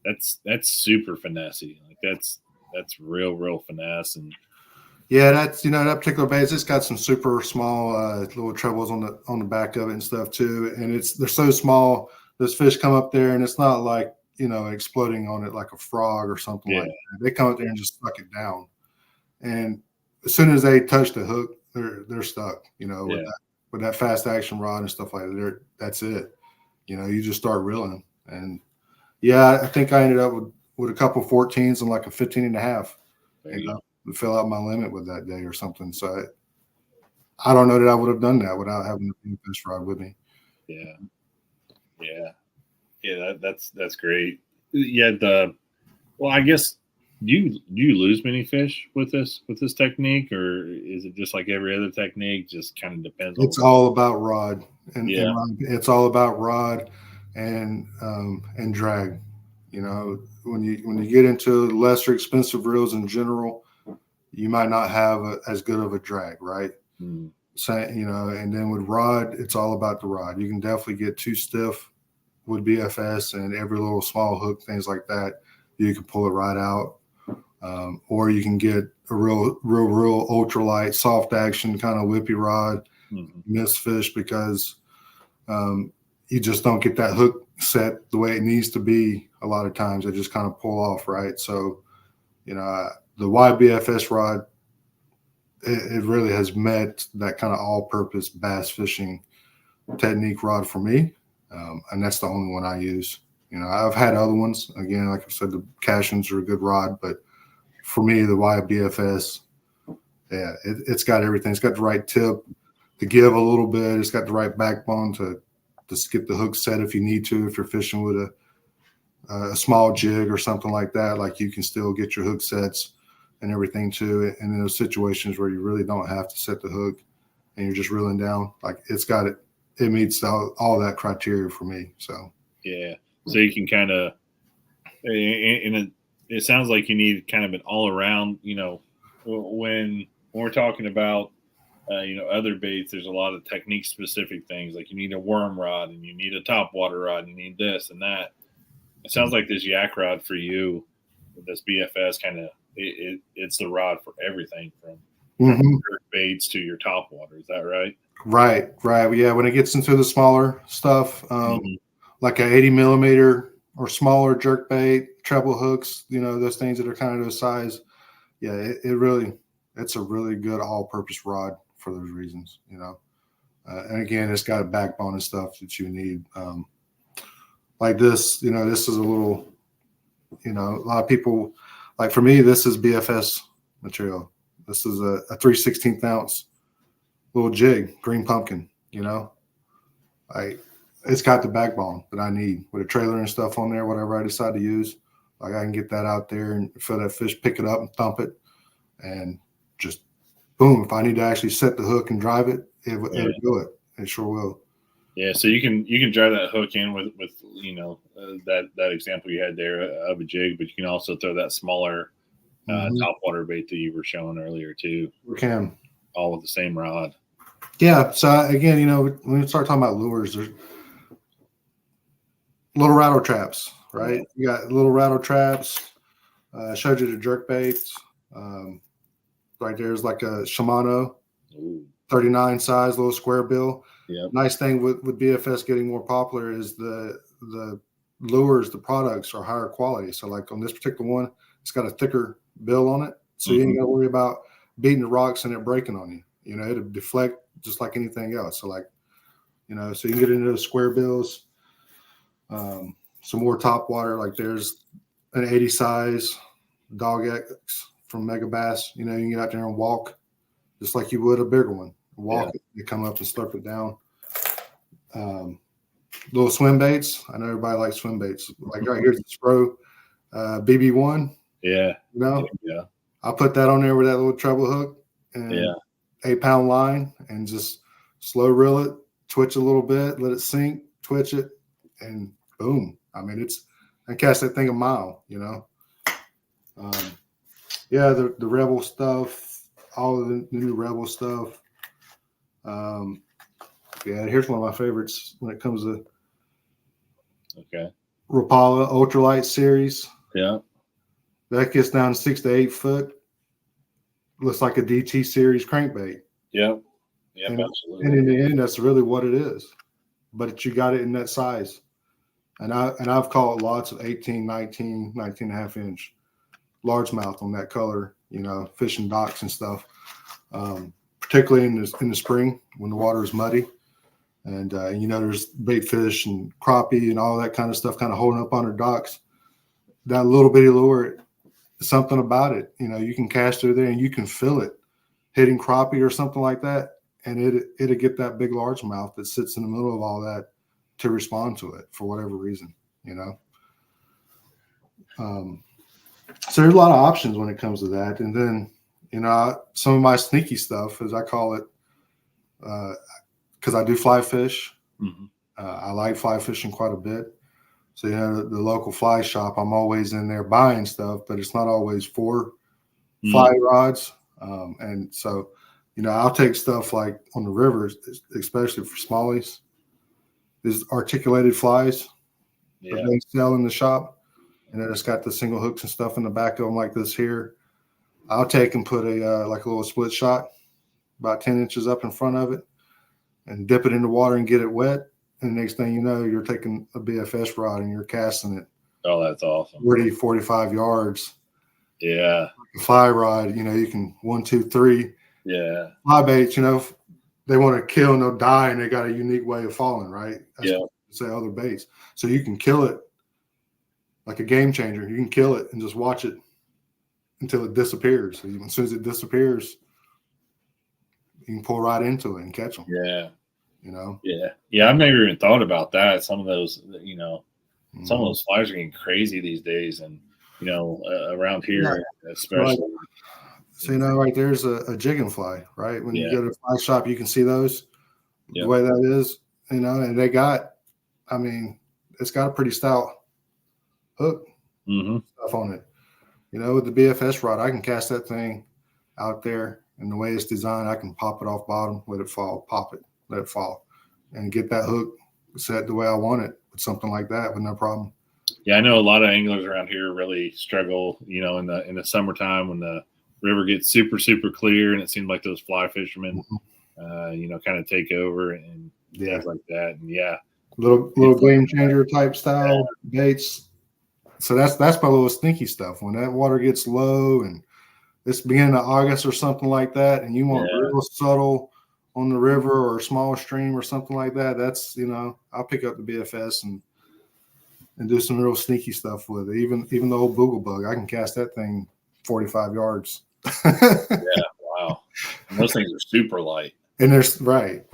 S1: that's super finessey. Like that's real finesse. And
S2: yeah, that's that particular bait, it's got some super small little trebles on the back of it and stuff too. And they're so small, those fish come up there and it's not like exploding on it like a frog or something like that. They come up there and just suck it down. And as soon as they touch the hook, they're stuck, with that fast action rod and stuff like that. That's it. You just start reeling. And I think I ended up with a couple 14s and like a 15 and a half. To fill out my limit with that day or something. So I don't know that I would have done that without having the fish rod with me.
S1: That's great. Well, I guess do you lose many fish with this technique, or is it just like every other technique? Just kind of depends.
S2: It's all about rod, and it's all about rod and drag. When you get into lesser expensive reels in general, you might not have as good of a drag, right? So, and then with rod, it's all about the rod. You can definitely get too stiff with BFS and every little small hook, things like that. You can pull it right out. Or you can get a real ultralight, soft action kind of whippy rod, miss fish because you just don't get that hook set the way it needs to be. A lot of times they just kind of pull off, right? So, the YBFS rod, it really has met that kind of all-purpose bass fishing technique rod for me, and that's the only one I use. I've had other ones. Again, like I said, the Cashions are a good rod, but for me, the YBFS, it's got everything. It's got the right tip to give a little bit. It's got the right backbone to get the hook set if you need to. If you're fishing with a small jig or something like that, like you can still get your hook sets and everything to it. And in those situations where you really don't have to set the hook and you're just reeling down, like it meets all that criteria for me. So
S1: so you can kind of, it sounds like you need kind of an all around. When we're talking about other baits, there's a lot of technique specific things. Like you need a worm rod and you need a top water rod and you need this and that. It sounds like this yak rod for you, this BFS kind of, it's the rod for everything from jerk baits to your top water. Is that right?
S2: Right. Yeah. When it gets into the smaller stuff, like a 80 millimeter or smaller jerk bait, treble hooks, those things that are kind of those size. Yeah, it's a really good all-purpose rod for those reasons, and again, it's got a backbone and stuff that you need. Like this, this is a little, a lot of people, like for me, this is BFS material. This is a 3/16 ounce little jig, green pumpkin, it's got the backbone that I need with a trailer and stuff on there, whatever I decide to use. Like I can get that out there and feel that fish, pick it up and thump it, and just boom. If I need to actually set the hook and drive it, it'll do it. It sure will.
S1: Yeah, so you can drive that hook in with that example you had there of a jig, but you can also throw that smaller top water bait that you were showing earlier too.
S2: We can,
S1: all with the same rod.
S2: Yeah. So again, when we start talking about lures, there's little rattle traps, right? Yeah. You got little rattle traps. I showed you the jerk baits. Right there's like a Shimano 39 size little square bill.
S1: Yeah.
S2: Nice thing with BFS getting more popular is the lures, the products are higher quality. So like on this particular one, it's got a thicker bill on it. So you ain't got to worry about beating the rocks and it breaking on you. It'll deflect just like anything else. So like, so you can get into the square bills. Some more top water, like there's an 80 size Dog X from Mega Bass. You can get out there and walk just like you would a bigger one. Walk it, you come up and slurp it down. Little swim baits. I know everybody likes swim baits. Like right here's the Spro BB1.
S1: Yeah.
S2: Yeah. I put that on there with that little treble hook and 8-pound line and just slow reel it, twitch a little bit, let it sink, twitch it, and boom. I mean, I cast that thing a mile, the Rebel stuff, all of the new Rebel stuff. Here's one of my favorites when it comes to Rapala Ultralight series.
S1: Yeah.
S2: That gets down to 6 to 8 foot. Looks like a DT series crankbait.
S1: Yeah. Yeah, absolutely.
S2: And in the end, that's really what it is. But you got it in that size. And I've caught lots of 18, 19 and a half inch largemouth on that color, fishing docks and stuff. Particularly in the spring when the water is muddy. And, there's bait fish and crappie and all that kind of stuff kind of holding up on their docks. That little bitty lure, something about it. You can cast through there and you can feel it hitting crappie or something like that. And it'll get that big largemouth that sits in the middle of all that to respond to it for whatever reason, So there's a lot of options when it comes to that. And then, some of my sneaky stuff, as I call it, because I do fly fish. I like fly fishing quite a bit. So, the local fly shop, I'm always in there buying stuff, but it's not always for fly rods. And so, I'll take stuff like on the rivers, especially for smallies, is articulated flies that they sell in the shop. And then it's got the single hooks and stuff in the back of them like this here. I'll take and put a little split shot about 10 inches up in front of it and dip it in the water and get it wet. And the next thing you know, you're taking a BFS rod and you're casting it.
S1: Oh, that's awesome.
S2: 40, 45 yards.
S1: Yeah.
S2: Like a fly rod, you can 1, 2, 3.
S1: Yeah.
S2: Fly baits, they want to kill and they'll die and they got a unique way of falling, right? That's what say other baits. So you can kill it like a game changer. You can kill it and just watch it until it disappears. So as soon as it disappears, you can pull right into it and catch them.
S1: Yeah.
S2: Yeah.
S1: Yeah. I've never even thought about that. Some of those, some of those flies are getting crazy these days. And, around here, especially.
S2: Right. So, right there's a jigging fly, right? When you go to a fly shop, you can see those the way that is, and they got, it's got a pretty stout hook stuff on it. With the BFS rod, I can cast that thing out there, and the way it's designed, I can pop it off bottom, let it fall, pop it, let it fall, and get that hook set the way I want it with something like that with no problem.
S1: Yeah, I know a lot of anglers around here really struggle, in the summertime when the river gets super, super clear, and it seems like those fly fishermen, kind of take over and things like that. And
S2: little game changer type style baits. So that's my little sneaky stuff. When that water gets low and it's beginning of August or something like that, and you want real subtle on the river or a small stream or something like that, that's I'll pick up the BFS and do some real sneaky stuff with it. Even the old boogle bug, I can cast that thing 45 yards.
S1: Wow. And those things are super light.
S2: And there's right.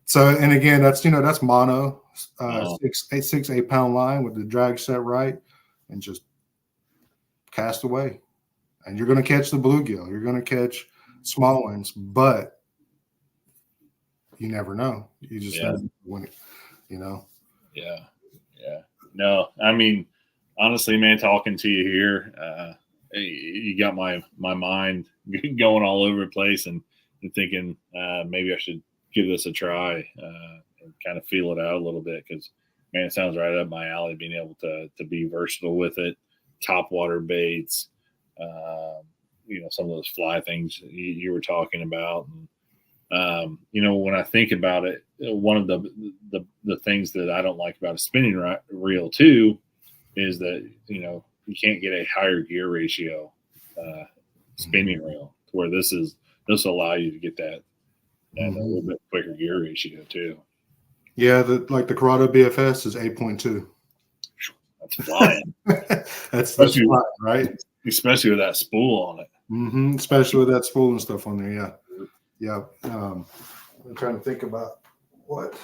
S2: So, and again, that's mono 6 8-pound line with the drag set right, and just cast away. And you're going to catch the bluegill. You're going to catch small ones, but you never know. You just never know when it,
S1: Yeah. No, I mean, honestly, man, talking to you here, you got my mind going all over the place and thinking maybe I should give this a try and kind of feel it out a little bit because, man, it sounds right up my alley. Being able to be versatile with it, top water baits, some of those fly things you were talking about. And, when I think about it, one of the things that I don't like about a spinning reel too is that you can't get a higher gear ratio spinning reel to where this will allow you to get that a little bit quicker gear ratio too.
S2: Yeah, like the Corrado BFS is 8.2.
S1: That's flying.
S2: that's flying, right?
S1: Especially with that spool on it.
S2: Mm-hmm. Especially with that spool and stuff on there. Yeah. Yeah. I'm trying to think about what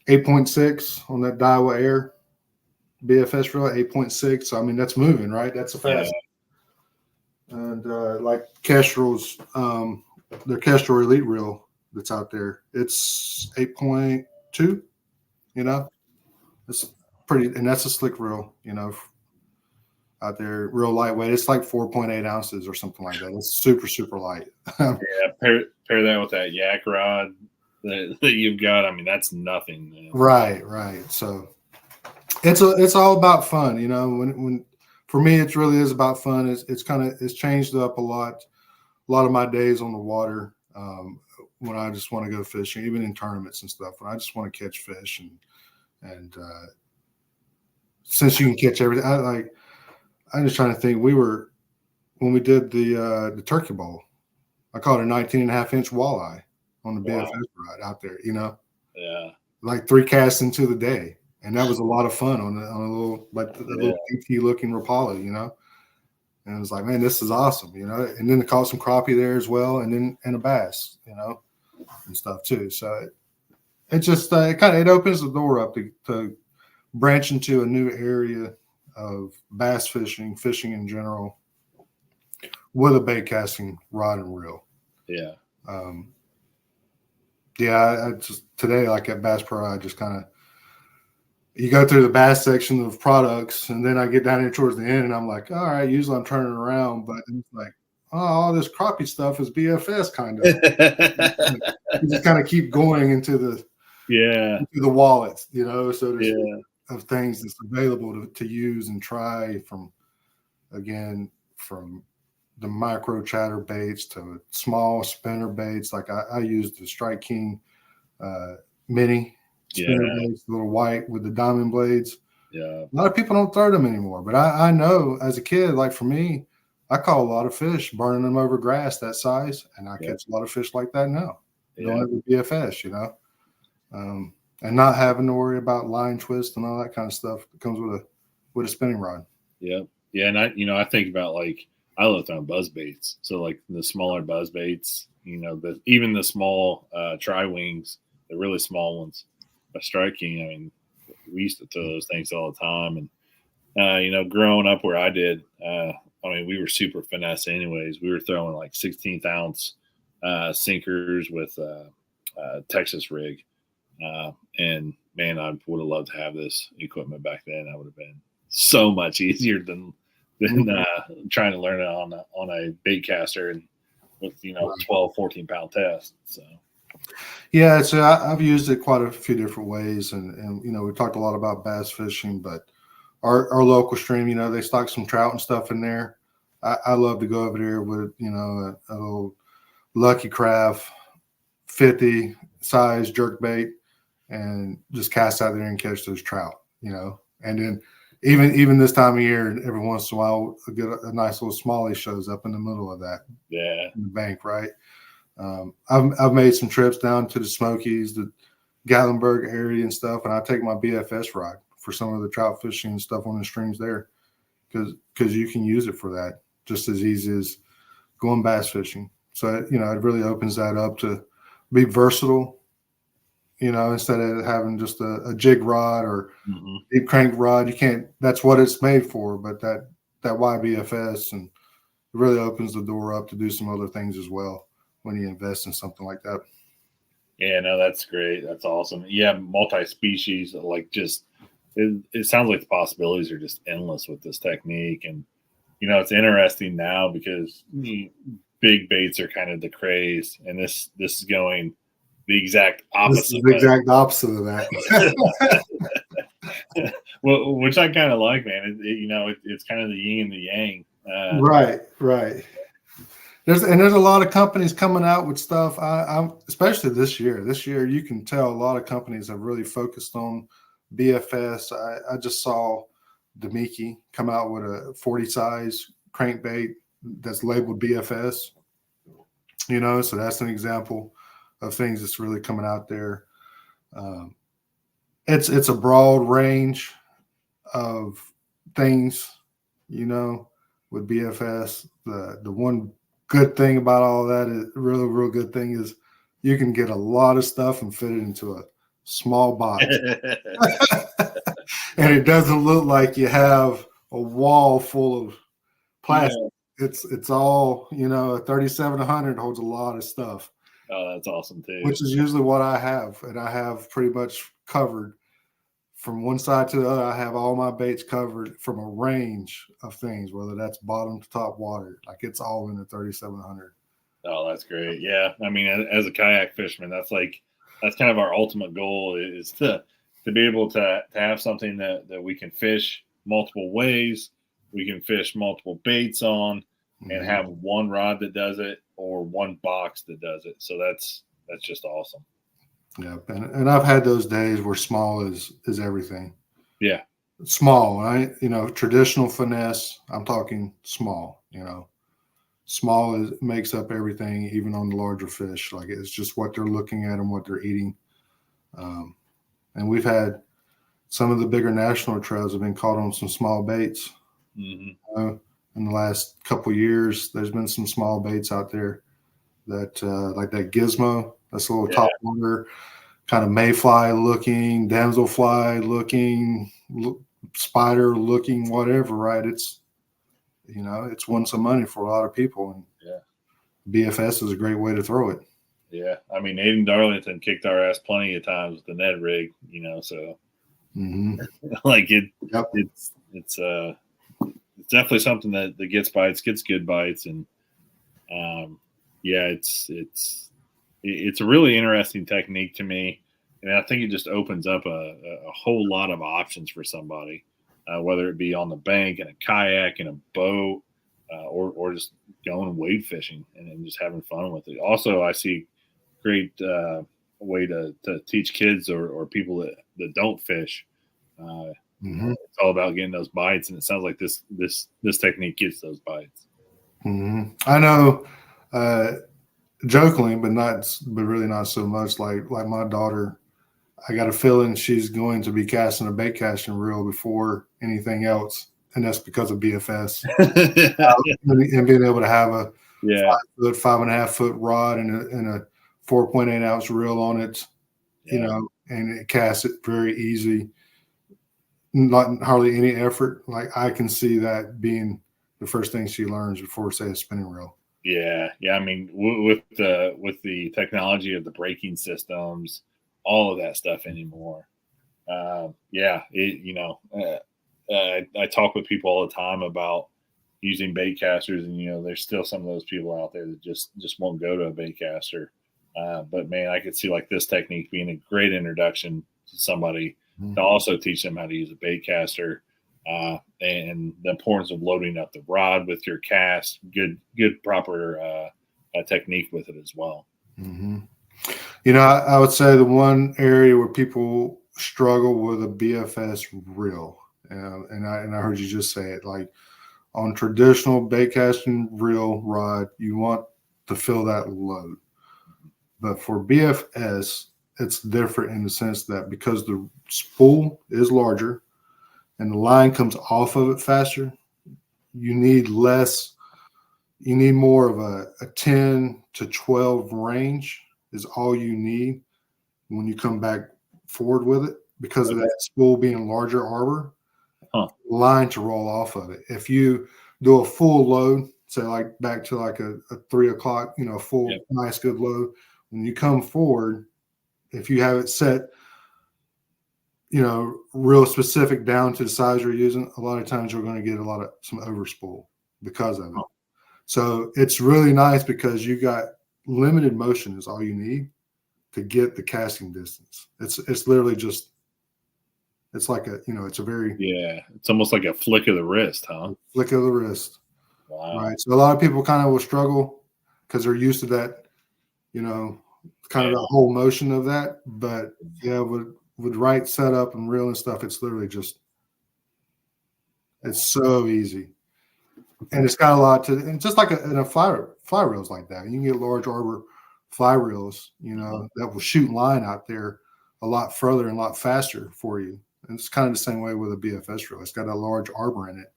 S2: 8.6 on that Daiwa Air BFS reel, 8.6. So, I mean, that's moving, right? That's a fast. Yeah. And like Kestrel's, their Kestrel Elite reel that's out there, it's 8.2. It's pretty, and that's a slick reel. Out there, real lightweight. It's like 4.8 ounces or something like that. It's super, super light.
S1: Yeah, pair that with that yak rod that you've got. I mean, that's nothing. Man.
S2: Right. So it's all about fun, When for me, it really is about fun. It's changed up a lot. A lot of my days on the water when I just want to go fishing, even in tournaments and stuff. When I just want to catch fish and since you can catch everything, I'm just trying to think. When we did the turkey bowl, I caught a 19.5-inch walleye on the BFS rod out there,
S1: Yeah.
S2: Like 3 casts into the day. And that was a lot of fun on a little, like the little PT looking Rapala, And it was like, man, this is awesome, And then I caught some crappie there as well. And a bass, and stuff too. So it just, it opens the door up to branch into a new area of bass fishing in general, with a bait casting rod and reel.
S1: Yeah.
S2: I just today, like at Bass Pro, I just kind of you go through the bass section of products, and then I get down here towards the end, and I'm like, all right. Usually I'm turning around, but it's like, oh, all this crappie stuff is BFS kind of. You just kind of keep going into the wallet, so to speak, of things that's available to use and try from the micro chatter baits to small spinner baits. Like I used the Strike King mini spinner baits, little white with the diamond blades.
S1: Yeah.
S2: A lot of people don't throw them anymore, but I know as a kid, like for me, I caught a lot of fish burning them over grass that size, and I catch a lot of fish like that now. Going over BFS, and not having to worry about line twist and all that kind of stuff that comes with a spinning rod.
S1: Yeah. Yeah. And I think about I love throwing buzz baits. So like the smaller buzz baits, even the small tri-wings, the really small ones by Strike King. I mean, we used to throw those things all the time. And, growing up where I did, we were super finesse anyways. We were throwing like 16th ounce sinkers with Texas rig. And man, I would have loved to have this equipment back then. That would have been so much easier than trying to learn it on a bait caster and with 12, 14 pound test. So
S2: yeah, so I've used it quite a few different ways, and we talked a lot about bass fishing, but our local stream, they stock some trout and stuff in there. I love to go over there with a little Lucky Craft 50 size jerk bait and just cast out there and catch those trout, and then even this time of year, every once in a while, a nice little smallie shows up in the middle of that.
S1: Yeah.
S2: In the bank, right? I've made some trips down to the Smokies, the Gatlinburg area and stuff, and I take my BFS rod for some of the trout fishing and stuff on the streams there, because you can use it for that just as easy as going bass fishing. So it really opens that up to be versatile. Instead of having just a jig rod or deep crank rod, that's what it's made for. But that that YBFS, and it really opens the door up to do some other things as well when you invest in something like that.
S1: Yeah, no, that's great. That's awesome. Yeah, multi-species, like just it sounds like the possibilities are just endless with this technique. And it's interesting now because big baits are kind of the craze, and this is going the exact
S2: This is
S1: opposite
S2: the
S1: way.
S2: exact opposite of that.
S1: Well, which I kind of like, man. It's kind of the yin and the yang.
S2: Right. There's a lot of companies coming out with stuff. I'm especially this year. This year, you can tell a lot of companies have really focused on BFS. I just saw Demiki come out with a 40 size crankbait that's labeled BFS. So that's an example of things that's really coming out there. It's a broad range of things, with BFS. The one good thing about all that is really real good thing is you can get a lot of stuff and fit it into a small box. And it doesn't look like you have a wall full of plastic. Yeah. It's all, a 3700 holds a lot of stuff.
S1: Oh, that's awesome too.
S2: Which is usually what I have. And I have pretty much covered from one side to the other. I have all my baits covered from a range of things, whether that's bottom to top water. Like it's all in the 3700.
S1: Oh, that's great. Yeah. I mean, as a kayak fisherman, that's kind of our ultimate goal is to be able to have something that we can fish multiple ways. We can fish multiple baits on and have one rod that does it or one box that does it. So that's just awesome.
S2: Yeah. And I've had those days where small is everything.
S1: Yeah.
S2: Small, right? Traditional finesse, I'm talking small, Small makes up everything, even on the larger fish. Like it's just what they're looking at and what they're eating. And we've had some of the bigger national trout have been caught on some small baits.
S1: Mm-hmm.
S2: In the last couple of years, there's been some small baits out there that, like that gizmo, that's a little top water, kind of mayfly looking, damselfly looking, spider looking, whatever. Right? It's won some money for a lot of people, and BFS is a great way to throw it.
S1: Yeah, I mean, Aiden Darlington kicked our ass plenty of times with the Ned rig, so like it's definitely something that gets bites, gets good bites, and it's a really interesting technique to me, and I think it just opens up a whole lot of options for somebody, whether it be on the bank in a kayak, in a boat, or just going wade fishing and just having fun with it. Also, I see great way to teach kids or people that don't fish. It's all about getting those bites, and it sounds like this technique gets those bites.
S2: I know, jokingly, but really not so much. Like my daughter, I got a feeling she's going to be casting a bait casting reel before anything else, and that's because of BFS. And being able to have a 5.5 foot rod and a 4.8 ounce reel on it, and it casts it very easy, not hardly any effort. Like I can see that being the first thing she learns before, say, a spinning reel.
S1: Yeah. I mean, with the technology of the braking systems, all of that stuff anymore. I talk with people all the time about using bait casters, and there's still some of those people out there that just won't go to a bait caster. But man, I could see like this technique being a great introduction to somebody to also teach them how to use a bait caster, and the importance of loading up the rod with your cast. Good proper technique with it as well.
S2: I would say the one area where people struggle with a BFS reel, and I heard you just say it, like on traditional bait casting reel rod, you want to fill that load. But for BFS, it's different in the sense that because the spool is larger and the line comes off of it faster, you need more of a 10 to 12 range is all you need when you come back forward with it, because of that spool being larger arbor. line to roll off of it. If you do a full load, say like back to like a 3 o'clock, full nice good load, when you come forward, if you have it set, real specific down to the size you're using, a lot of times you're going to get some overspool because of it. So it's really nice because you got limited motion is all you need to get the casting distance. It's literally just, it's like it's a very,
S1: it's almost like a flick of the wrist, huh?
S2: Flick of the wrist.
S1: Wow.
S2: Right. So a lot of people kind of will struggle because they're used to that, kind of the whole motion of that. But with right setup and reel and stuff, it's literally just, it's so easy. And it's got a lot to, and just like in a fly reels like that, you can get large arbor fly reels, that will shoot line out there a lot further and a lot faster for you. And it's kind of the same way with a BFS reel. It's got a large arbor in it.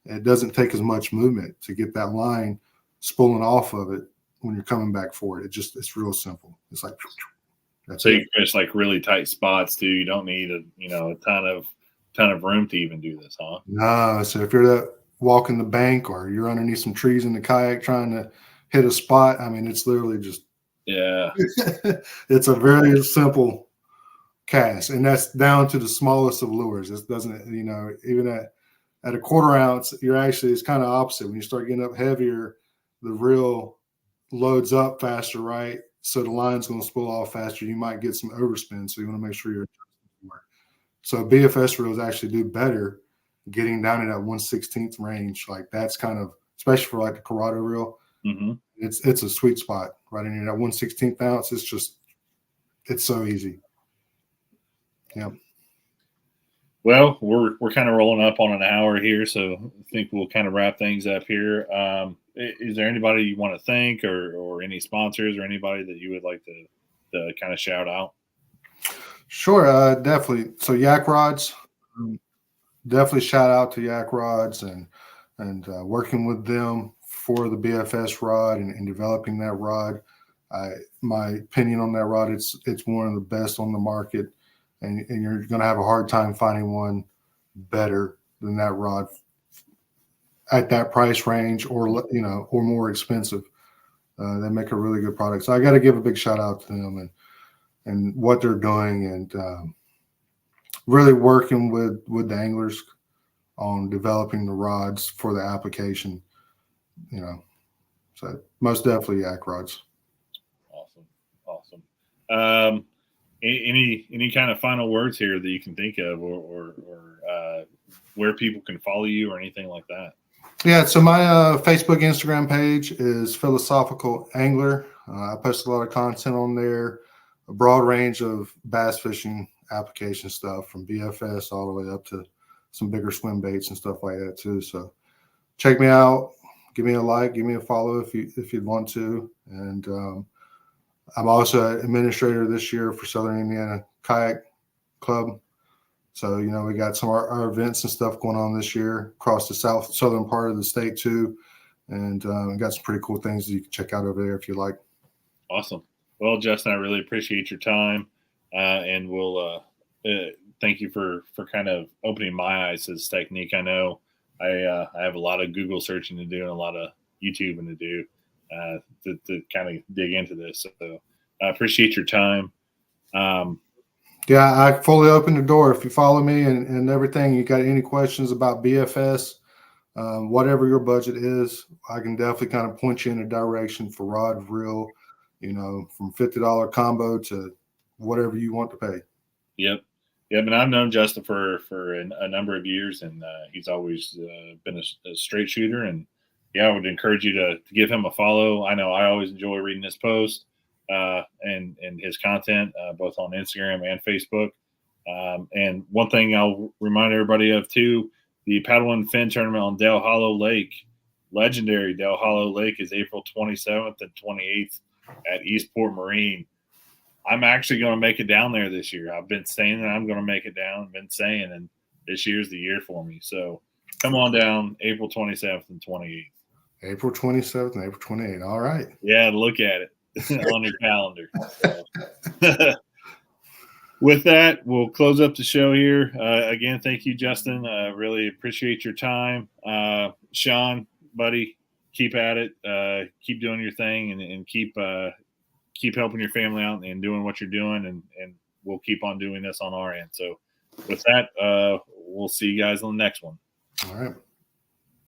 S2: It doesn't take as much movement to get that line spooling off of it when you're coming back forward. It's real simple. It's like,
S1: so you can just like really tight spots too. You don't need a ton of room to even do this, huh?
S2: No. So if you're walking the bank or you're underneath some trees in the kayak trying to hit a spot, I mean, it's literally just, it's a very simple cast, and that's down to the smallest of lures. It doesn't, even at a 1/4 ounce, it's kind of opposite. When you start getting up heavier, the reel loads up faster, right? So the line's going to spool off faster. You might get some overspin, so you want to make sure you're adjusting more. So BFS reels actually do better getting down in that 1/16 range. Like that's kind of, especially for like the Corrado reel, it's a sweet spot right in here. That 1/16 ounce is just, it's so easy. Yeah.
S1: Well, we're kind of rolling up on an hour here, so I think we'll kind of wrap things up here. Is there anybody you want to thank, or any sponsors, or anybody that you would like to kind of shout out?
S2: Sure, definitely. So Yak Rods, definitely shout out to Yak Rods and working with them for the BFS rod and developing that rod. My opinion on that rod, it's one of the best on the market. And you're going to have a hard time finding one better than that rod at that price range, or more expensive. They make a really good product. So I got to give a big shout out to them and what they're doing, and really working with the anglers on developing the rods for the application. So most definitely Yak Rods.
S1: Awesome. Any kind of final words here that you can think of, or where people can follow you or anything like that?
S2: Yeah, so my Facebook, Instagram page is Philosophical Angler. I post a lot of content on there, a broad range of bass fishing application stuff from BFS all the way up to some bigger swim baits and stuff like that too. So check me out, give me a like, give me a follow if you'd want to. And I'm also an administrator this year for Southern Indiana Kayak Club. So, we got some of our events and stuff going on this year across the southern part of the state too. And got some pretty cool things that you can check out over there if you like.
S1: Awesome. Well, Justin, I really appreciate your time. And we'll thank you for kind of opening my eyes to this technique. I know I have a lot of Google searching to do and a lot of YouTubing to do to kind of dig into this. So I appreciate your time.
S2: Yeah, I fully open the door. If you follow me and everything, you got any questions about BFS, whatever your budget is, I can definitely kind of point you in a direction for rod, reel, from $50 combo to whatever you want to pay.
S1: Yep. And I've known Justin for a number of years, and he's always been a straight shooter. And I would encourage you to give him a follow. I know I always enjoy reading his posts and his content, both on Instagram and Facebook. And one thing I'll remind everybody of too, the Paddle and Fin tournament on Dale Hollow Lake, legendary Dale Hollow Lake, is April 27th and 28th at Eastport Marine. I'm actually going to make it down there this year. I've been saying that I'm going to make it down. And this year's the year for me. So come on down, April 27th and 28th.
S2: April 27th and April 28th. All right.
S1: Yeah, look at it on your calendar. So. with that, we'll close up the show here. Again, thank you, Justin. Really appreciate your time. Sean, buddy, keep at it. Keep doing your thing and keep helping your family out and doing what you're doing. And we'll keep on doing this on our end. So with that, we'll see you guys on the next one.
S2: All right.